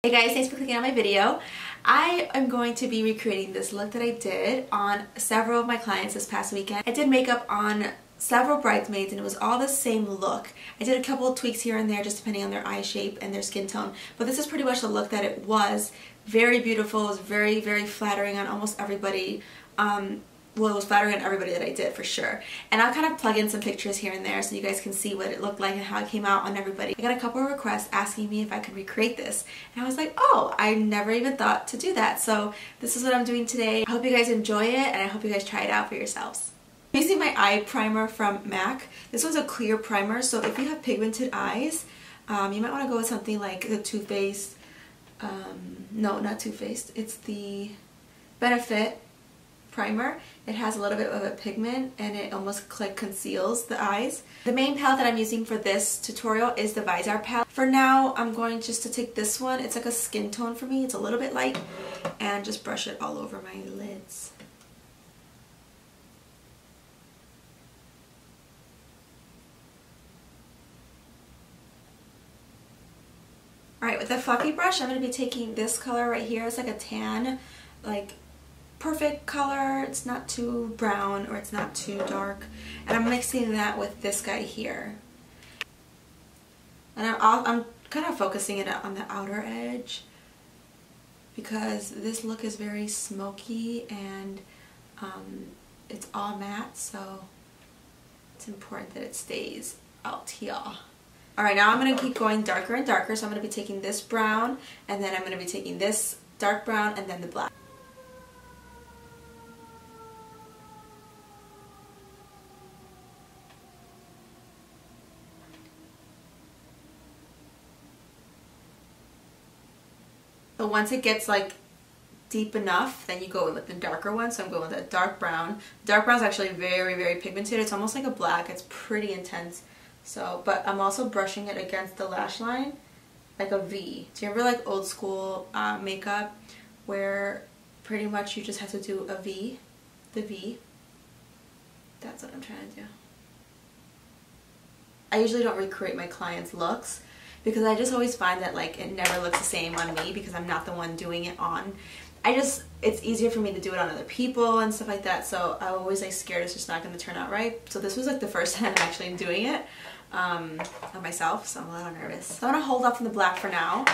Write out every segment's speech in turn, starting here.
Hey guys, thanks for clicking on my video. I am going to be recreating this look that I did on several of my clients this past weekend. I did makeup on several bridesmaids and it was all the same look. I did a couple of tweaks here and there just depending on their eye shape and their skin tone, but this is pretty much the look that it was. Very beautiful, it was very, very flattering on almost everybody. Well, it was flattering on everybody that I did for sure. And I'll kind of plug in some pictures here and there so you guys can see what it looked like and how it came out on everybody. I got a couple of requests asking me if I could recreate this. And I was like, oh, I never even thought to do that. So this is what I'm doing today. I hope you guys enjoy it and I hope you guys try it out for yourselves. I'm using my eye primer from MAC. This one's a clear primer, so if you have pigmented eyes, you might want to go with something like the Too Faced, no, not Too Faced, it's the Benefit primer. It has a little bit of a pigment and it almost like conceals the eyes. The main palette that I'm using for this tutorial is the Viseart palette. For now, I'm going just to take this one. It's like a skin tone for me. It's a little bit light, and just brush it all over my lids. Alright, with the fluffy brush, I'm going to be taking this color right here. It's like a tan, like perfect color. It's not too brown or it's not too dark. And I'm mixing that with this guy here. And I'm kind of focusing it on the outer edge because this look is very smoky and it's all matte, so it's important that it stays out here. Alright, now I'm going to keep going darker and darker, so I'm going to be taking this brown, and then I'm going to be taking this dark brown, and then the black. So once it gets like deep enough, then you go in with the darker one. So I'm going with that dark brown. Dark brown is actually very, very pigmented. It's almost like a black. It's pretty intense. So, but I'm also brushing it against the lash line like a V. Do you remember like old school makeup where pretty much you just have to do a V? The V. That's what I'm trying to do. I usually don't recreate my clients' looks because I just always find that like it never looks the same on me because I'm not the one doing it on. It's easier for me to do it on other people and stuff like that, so I'm always like scared it's just not going to turn out right. So this was like the first time I'm actually doing it on myself, so I'm a little nervous. So I'm going to hold off on the black for now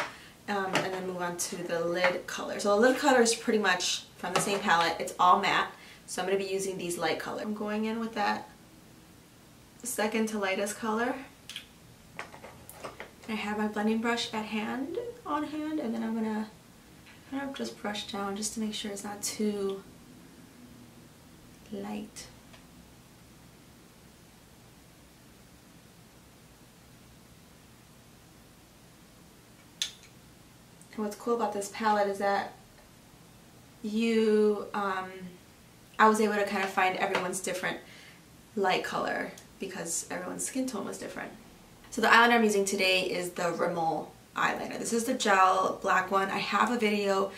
and then move on to the lid color. So the lid color is pretty much from the same palette. It's all matte, so I'm going to be using these light colors. I'm going in with that second to lightest color. I have my blending brush on hand, and then I'm going to kind of just brush down just to make sure it's not too light. And what's cool about this palette is that I was able to kind of find everyone's different light color because everyone's skin tone was different. So the eyeliner I'm using today is the Rimmel eyeliner. This is the gel black one. I have a video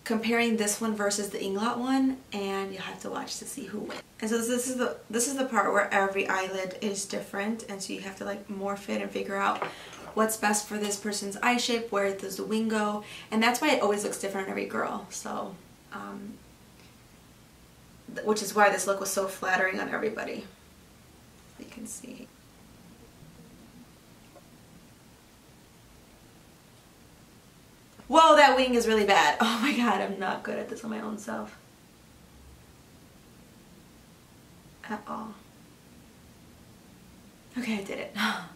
comparing this one versus the Inglot one, and you'll have to watch to see who wins. And so this is the part where every eyelid is different, and so you have to like morph it and figure out what's best for this person's eye shape, where does the wing go, and that's why it always looks different on every girl. So which is why this look was so flattering on everybody. You can see. Whoa, that wing is really bad. Oh my god, I'm not good at this on my own self. At all. Okay, I did it. That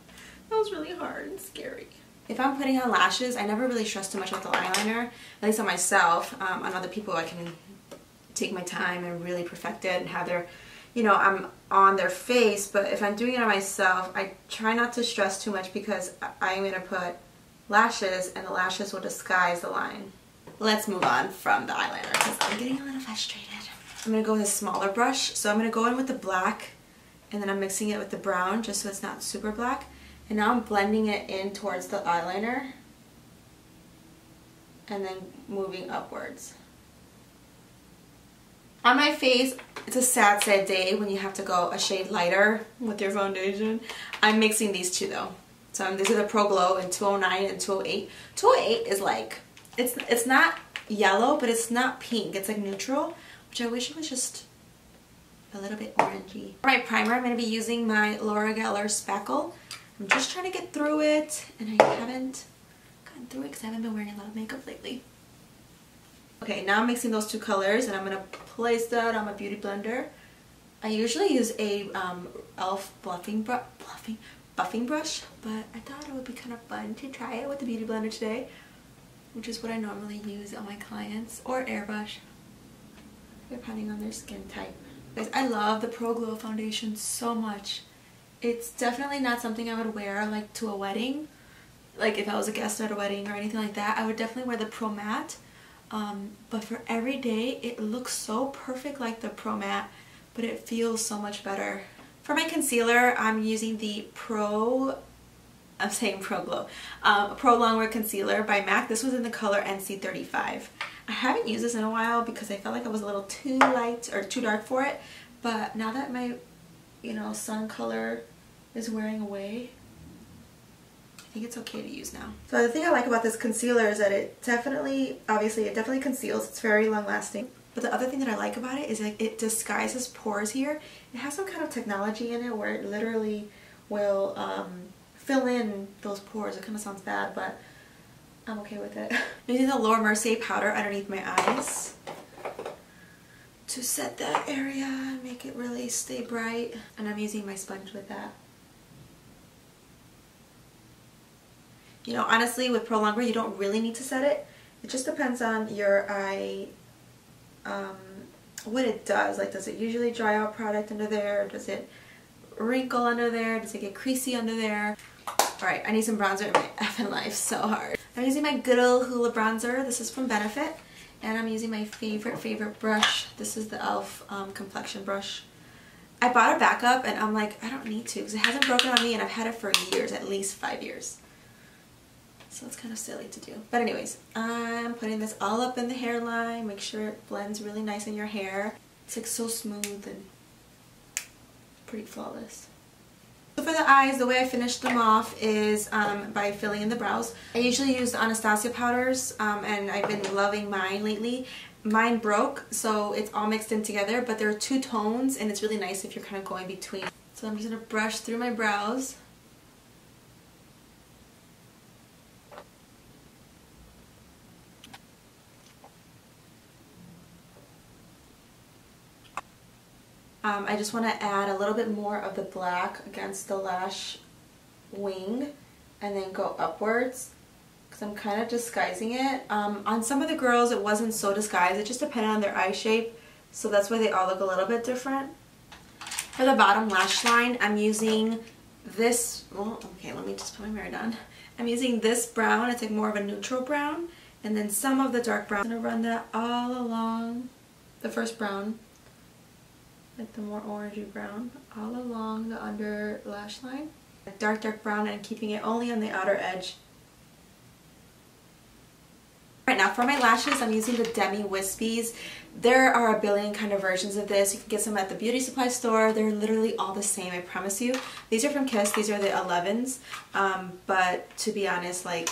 was really hard and scary. If I'm putting on lashes, I never really stress too much with the eyeliner. At least on myself. On other people, I can take my time and really perfect it and have their, you know, I'm on their face. But if I'm doing it on myself, I try not to stress too much because I'm going to put lashes, and the lashes will disguise the line. Let's move on from the eyeliner because I'm getting a little frustrated. I'm going to go with a smaller brush. So I'm going to go in with the black, and then I'm mixing it with the brown just so it's not super black. And now I'm blending it in towards the eyeliner and then moving upwards. On my face, it's a sad day when you have to go a shade lighter with your foundation. I'm mixing these two though. So these are the Pro GLow in 209 and 208. 208 is like it's not yellow, but it's not pink. It's like neutral, which I wish it was just a little bit orangey. For my primer, I'm going to be using my Gellar Spackle. I'm just trying to get through it, and I haven't gotten through it because I haven't been wearing a lot of makeup lately. Okay, now I'm mixing those two colors, and I'm going to place that on my beauty blender. I usually use a e.l.f. buffing brush, but I thought it would be kind of fun to try it with the beauty blender today, which is what I normally use on my clients, or airbrush, depending on their skin type. Guys, I love the Pro GLow foundation so much. It's definitely not something I would wear like to a wedding. Like if I was a guest at a wedding or anything like that, I would definitely wear the Pro Matte. But for every day, it looks so perfect like the Pro Matte, but it feels so much better. For my concealer, I'm using the Pro GLow Prolongwear Concealer by MAC. This was in the color NC35. I haven't used this in a while because I felt like I was a little too light or too dark for it, but now that my, sun color is wearing away, I think it's okay to use now. So the thing I like about this concealer is that it definitely conceals. It's very long lasting. But the other thing that I like about it is like it disguises pores here. It has some kind of technology in it where it literally will fill in those pores. It kind of sounds bad, but I'm okay with it. I'm using the Mercier powder underneath my eyes to set that area and make it really stay bright. And I'm using my sponge with that. Honestly, with prolongwear, you don't really need to set it. It just depends on your eye, what it does. Like, does it usually dry out product under there? Does it wrinkle under there? Does it get creasy under there? Alright, I need some bronzer in my effing life so hard. I'm using my good old Hoola bronzer. This is from Benefit. And I'm using my favorite brush. This is the e.l.f. complexion brush. I bought a backup and I'm like, I don't need to because it hasn't broken on me and I've had it for years, at least 5 years. So it's kind of silly to do. But anyways, I'm putting this all up in the hairline. Make sure it blends really nice in your hair. It's like so smooth and pretty flawless. So for the eyes, the way I finish them off is by filling in the brows. I usually use the Anastasia powders, and I've been loving mine lately. Mine broke, so it's all mixed in together, but there are two tones, and it's really nice if you're kind of going between. So I'm just going to brush through my brows. I just want to add a little bit more of the black against the lash wing and then go upwards because I'm kind of disguising it. On some of the girls it wasn't so disguised, it just depended on their eye shape, so that's why they all look a little bit different. For the bottom lash line, I'm using this, let me just put my mirror down. I'm using this brown, it's like more of a neutral brown, and then some of the dark brown. I'm going to run that all along the first brown. Like the more orangey brown all along the under lash line. Dark brown and keeping it only on the outer edge. Right now for my lashes, I'm using the Demi Wispies. There are a billion kind of versions of this. You can get some at the beauty supply store. They're literally all the same, I promise you. These are from Kiss. These are the 11s. But to be honest, like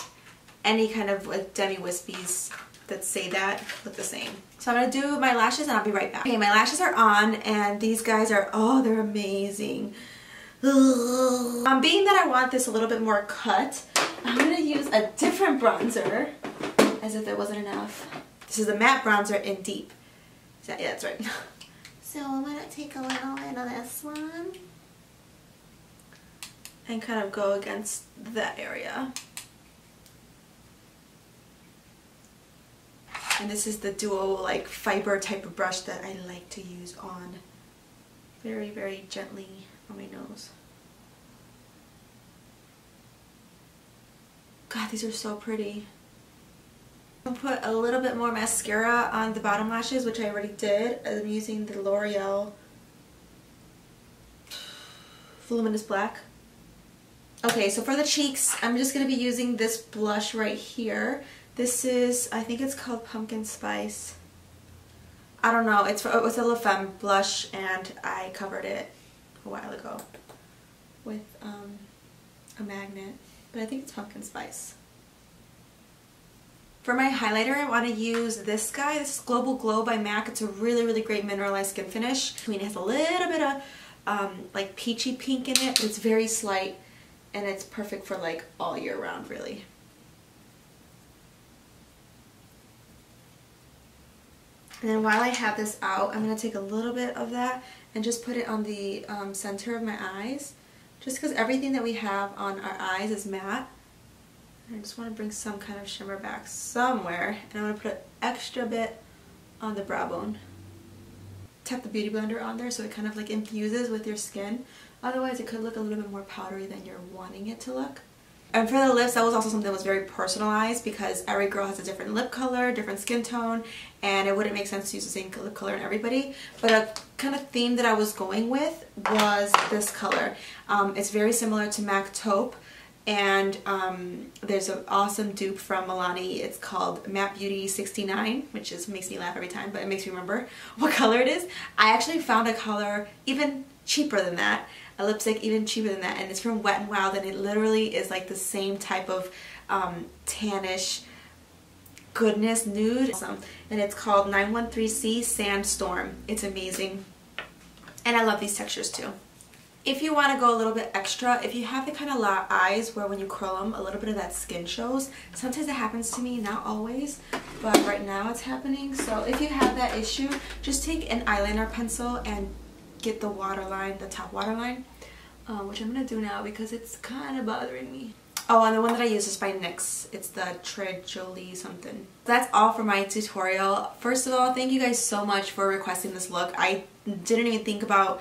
any kind of like Demi Wispies that say that look the same. So I'm going to do my lashes and I'll be right back. Okay, my lashes are on and these guys are, they're amazing. Being that I want this a little bit more cut, I'm going to use a different bronzer, as if there wasn't enough. This is a matte bronzer in Deep. Yeah, that's right. So I'm going to take a little bit of this one and kind of go against that area. And this is the duo like fiber type of brush that I like to use on very gently on my nose. God, these are so pretty. I'll put a little bit more mascara on the bottom lashes, which I already did. I'm using the Loreal VOlumunous Black. Okay, so for the cheeks, I'm just going to be using this blush right here. This is, I think it's called Pumpkin Spice. I don't know, it was a La Femme blush and I covered it a while ago with a magnet, but I think it's Pumpkin Spice. For my highlighter, I want to use this guy. This is Global Glow by MAC. It's a really, really great mineralized skin finish. I mean, it has a little bit of like peachy pink in it, but it's very slight, and it's perfect for like all year round, really. And then while I have this out, I'm going to take a little bit of that and just put it on the center of my eyes. Just because everything that we have on our eyes is matte. I just want to bring some kind of shimmer back somewhere, and I'm going to put an extra bit on the brow bone. Tap the Beauty Blender on there so it kind of like infuses with your skin. Otherwise it could look a little bit more powdery than you're wanting it to look. And for the lips, that was also something that was very personalized because every girl has a different lip color, different skin tone, and it wouldn't make sense to use the same lip color in everybody. But a kind of theme that I was going with was this color. It's very similar to MAC Taupe. And there's an awesome dupe from Milani. It's called Matte Beauty 69, which makes me laugh every time, but it makes me remember what color it is. I actually found a color even cheaper than that, a lipstick even cheaper than that, and it's from Wet n Wild, and it literally is like the same type of tannish goodness nude. Awesome. And it's called 913C Sandstorm. It's amazing, and I love these textures too. If you want to go a little bit extra, if you have the kind of eyes where when you curl them, a little bit of that skin shows. Sometimes it happens to me, not always, but right now it's happening. So if you have that issue, just take an eyeliner pencil and get the waterline, the top waterline, which I'm going to do now because it's kind of bothering me. Oh, and the one that I use is by NYX. It's the Très Jolie something. That's all for my tutorial. First of all, thank you guys so much for requesting this look. I didn't even think about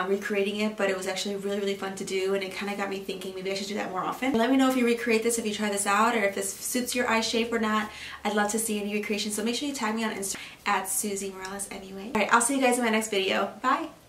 recreating it, but it was actually really, really fun to do, and it kind of got me thinking maybe I should do that more often. Let me know if you recreate this, if you try this out, or if this suits your eye shape or not. I'd love to see any recreations, so make sure you tag me on Instagram at SusieMoralesMUA. Alright, I'll see you guys in my next video. Bye!